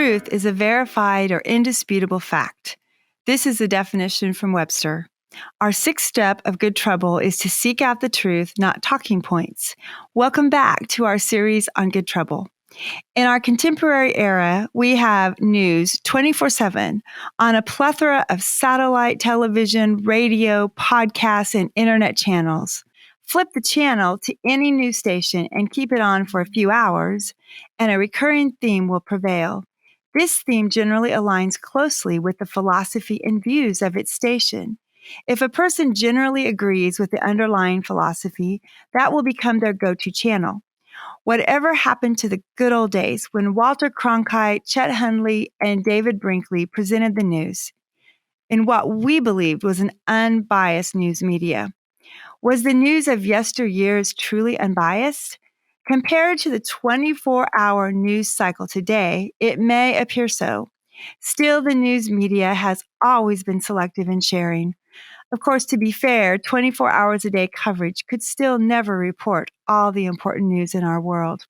truth is a verified or indisputable fact. This is a definition from Webster. Our sixth step of good trouble is to seek out the truth, not talking points. Welcome back to our series on good trouble. In our contemporary era, we have news 24/7 on a plethora of satellite, television, radio, podcasts, and internet channels. Flip the channel to any news station and keep it on for a few hours, and a recurring theme will prevail. This theme generally aligns closely with the philosophy and views of its station. If a person generally agrees with the underlying philosophy, that will become their go-to channel. Whatever happened to the good old days when Walter Cronkite, Chet Hundley, and David Brinkley presented the news in what we believed was an unbiased news media? Was the news of yesteryears truly unbiased? Compared to the 24-hour news cycle today, it may appear so. Still, the news media has always been selective in sharing. Of course, to be fair, 24 hours a day coverage could still never report all the important news in our world.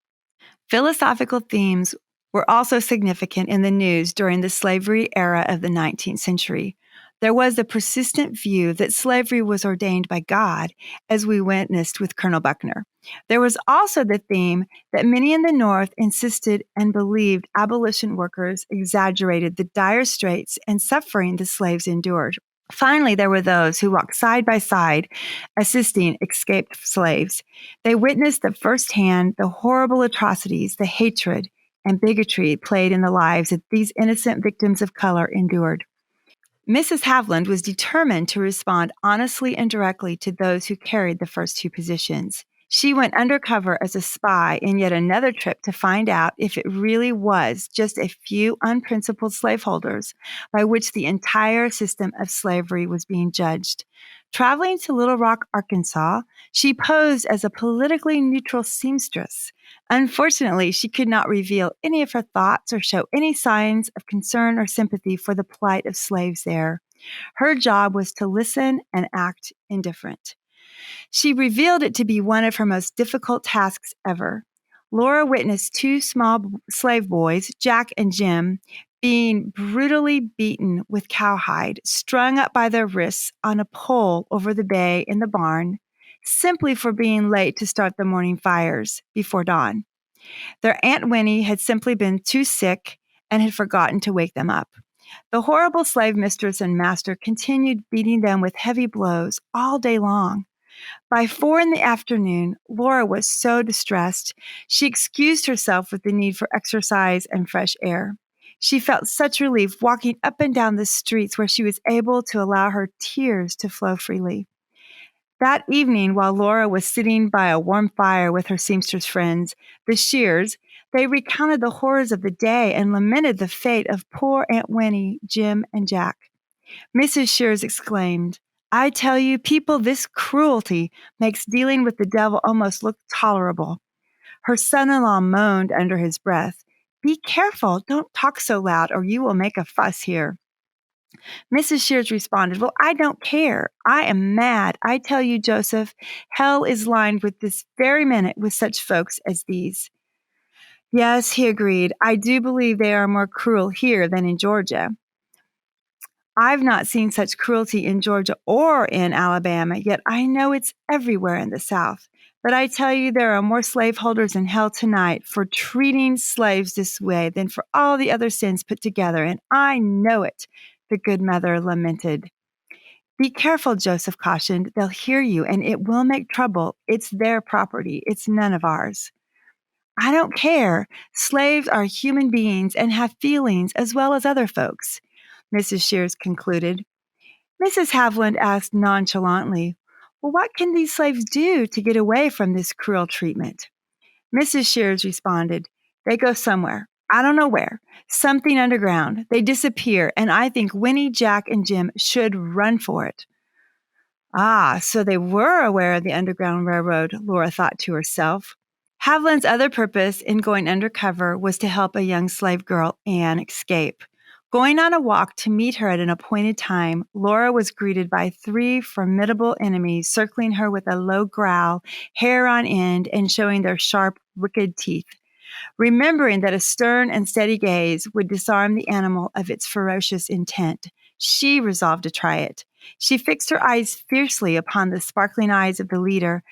Philosophical themes were also significant in the news during the slavery era of the 19th century. There was the persistent view that slavery was ordained by God, as we witnessed with Colonel Buckner. There was also the theme that many in the North insisted and believed abolition workers exaggerated the dire straits and suffering the slaves endured. Finally, there were those who walked side by side, assisting escaped slaves. They witnessed firsthand the horrible atrocities, the hatred, and bigotry played in the lives that these innocent victims of color endured. Mrs. Haviland was determined to respond honestly and directly to those who carried the first two positions. She went undercover as a spy in yet another trip to find out if it really was just a few unprincipled slaveholders by which the entire system of slavery was being judged. Traveling to Little Rock, Arkansas, she posed as a politically neutral seamstress. Unfortunately, she could not reveal any of her thoughts or show any signs of concern or sympathy for the plight of slaves there. Her job was to listen and act indifferent. She revealed it to be one of her most difficult tasks ever. Laura witnessed two small slave boys, Jack and Jim, being brutally beaten with cowhide, strung up by their wrists on a pole over the bay in the barn, simply for being late to start the morning fires before dawn. Their Aunt Winnie had simply been too sick and had forgotten to wake them up. The horrible slave mistress and master continued beating them with heavy blows all day long. By 4 p.m, Laura was so distressed, she excused herself with the need for exercise and fresh air. She felt such relief walking up and down the streets where she was able to allow her tears to flow freely. That evening, while Laura was sitting by a warm fire with her seamstress friends, the Shears, they recounted the horrors of the day and lamented the fate of poor Aunt Winnie, Jim, and Jack. Mrs. Shears exclaimed, "I tell you, people, this cruelty makes dealing with the devil almost look tolerable." Her son-in-law moaned under his breath, "Be careful, don't talk so loud or you will make a fuss here." Mrs. Shears responded, "Well, I don't care. I am mad. I tell you, Joseph, hell is lined with this very minute with such folks as these." "Yes," he agreed, "I do believe they are more cruel here than in Georgia." "I've not seen such cruelty in Georgia or in Alabama, yet I know it's everywhere in the South. But I tell you, there are more slaveholders in hell tonight for treating slaves this way than for all the other sins put together, and I know it," the good mother lamented. "Be careful," Joseph cautioned. "They'll hear you, and it will make trouble. It's their property. It's none of ours." "I don't care. Slaves are human beings and have feelings as well as other folks," Mrs. Shears concluded. Mrs. Haviland asked nonchalantly, "Well, what can these slaves do to get away from this cruel treatment?" Mrs. Shears responded, "They go somewhere. I don't know where. Something underground. They disappear, and I think Winnie, Jack, and Jim should run for it." Ah, so they were aware of the Underground Railroad, Laura thought to herself. Haviland's other purpose in going undercover was to help a young slave girl, Anne, escape. Going on a walk to meet her at an appointed time, Laura was greeted by 3 formidable enemies circling her with a low growl, hair on end, and showing their sharp, wicked teeth. Remembering that a stern and steady gaze would disarm the animal of its ferocious intent, she resolved to try it. She fixed her eyes fiercely upon the sparkling eyes of the leader.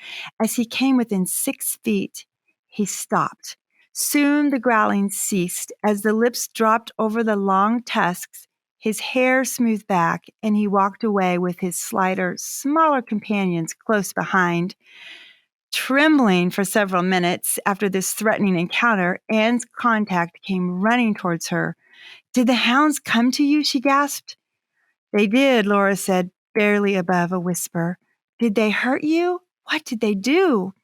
As he came within 6 feet, he stopped. Soon the growling ceased as the lips dropped over the long tusks, his hair smoothed back, and he walked away with his slighter, smaller companions close behind. Trembling for several minutes after this threatening encounter, Anne's contact came running towards her. "Did the hounds come to you?" she gasped. "They did," Laura said, barely above a whisper. "Did they hurt you? What did they do?"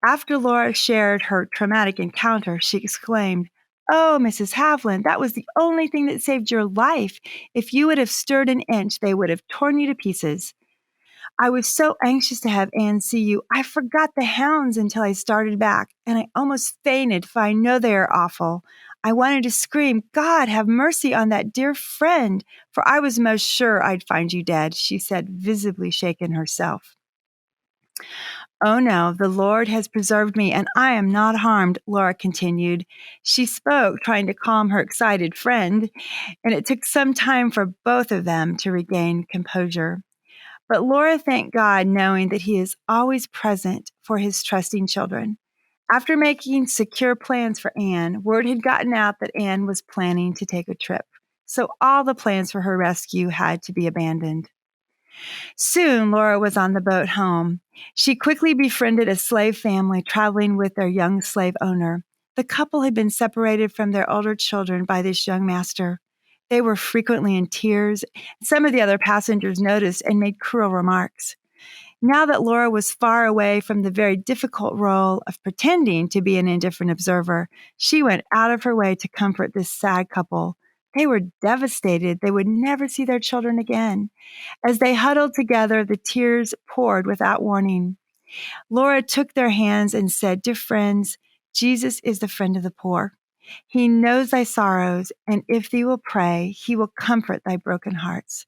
After Laura shared her traumatic encounter, she exclaimed, "Oh, Mrs. Haviland, that was the only thing that saved your life. If you would have stirred an inch, they would have torn you to pieces. I was so anxious to have Anne see you. I forgot the hounds until I started back, and I almost fainted, for I know they are awful. I wanted to scream, 'God, have mercy on that dear friend,' for I was most sure I'd find you dead," she said, visibly shaken herself. "Oh no, the Lord has preserved me, and I am not harmed," Laura continued. She spoke, trying to calm her excited friend, and it took some time for both of them to regain composure. But Laura thanked God, knowing that He is always present for His trusting children. After making secure plans for Anne, word had gotten out that Anne was planning to take a trip. So all the plans for her rescue had to be abandoned. Soon, Laura was on the boat home. She quickly befriended a slave family traveling with their young slave owner. The couple had been separated from their older children by this young master. They were frequently in tears. Some of the other passengers noticed and made cruel remarks. Now that Laura was far away from the very difficult role of pretending to be an indifferent observer, she went out of her way to comfort this sad couple. They were devastated they would never see their children again. As they huddled together, the tears poured without warning. Laura took their hands and said, "Dear friends, Jesus is the friend of the poor. He knows thy sorrows, and if thee will pray, he will comfort thy broken hearts."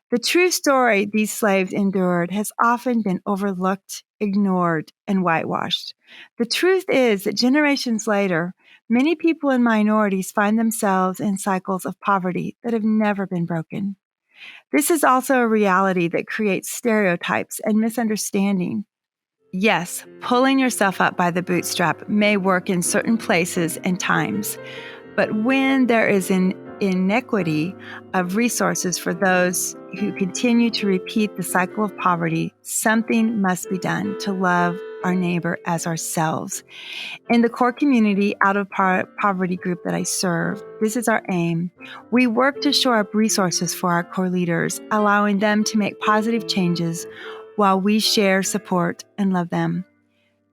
The true story these slaves endured has often been overlooked, ignored, and whitewashed. The truth is that generations later, many people in minorities find themselves in cycles of poverty that have never been broken. This is also a reality that creates stereotypes and misunderstanding. Yes, pulling yourself up by the bootstrap may work in certain places and times, but when there is an inequity of resources for those who continue to repeat the cycle of poverty, something must be done to love our neighbor as ourselves. In the core community out of poverty group that I serve, this is our aim. We work to shore up resources for our core leaders, allowing them to make positive changes while we share, support, and love them.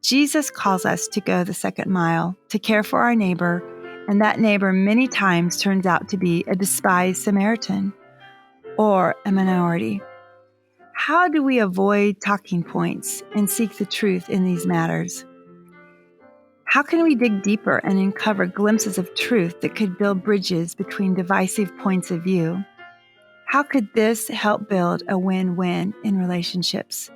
Jesus calls us to go the second mile, to care for our neighbor, and that neighbor many times turns out to be a despised Samaritan or a minority. How do we avoid talking points and seek the truth in these matters? How can we dig deeper and uncover glimpses of truth that could build bridges between divisive points of view? How could this help build a win-win in relationships?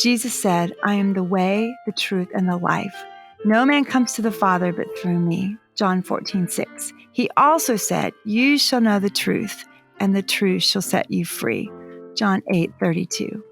Jesus said, "I am the way, the truth, and the life. No man comes to the Father but through me." John 14:6. He also said, "You shall know the truth, and the truth shall set you free." John 8:32.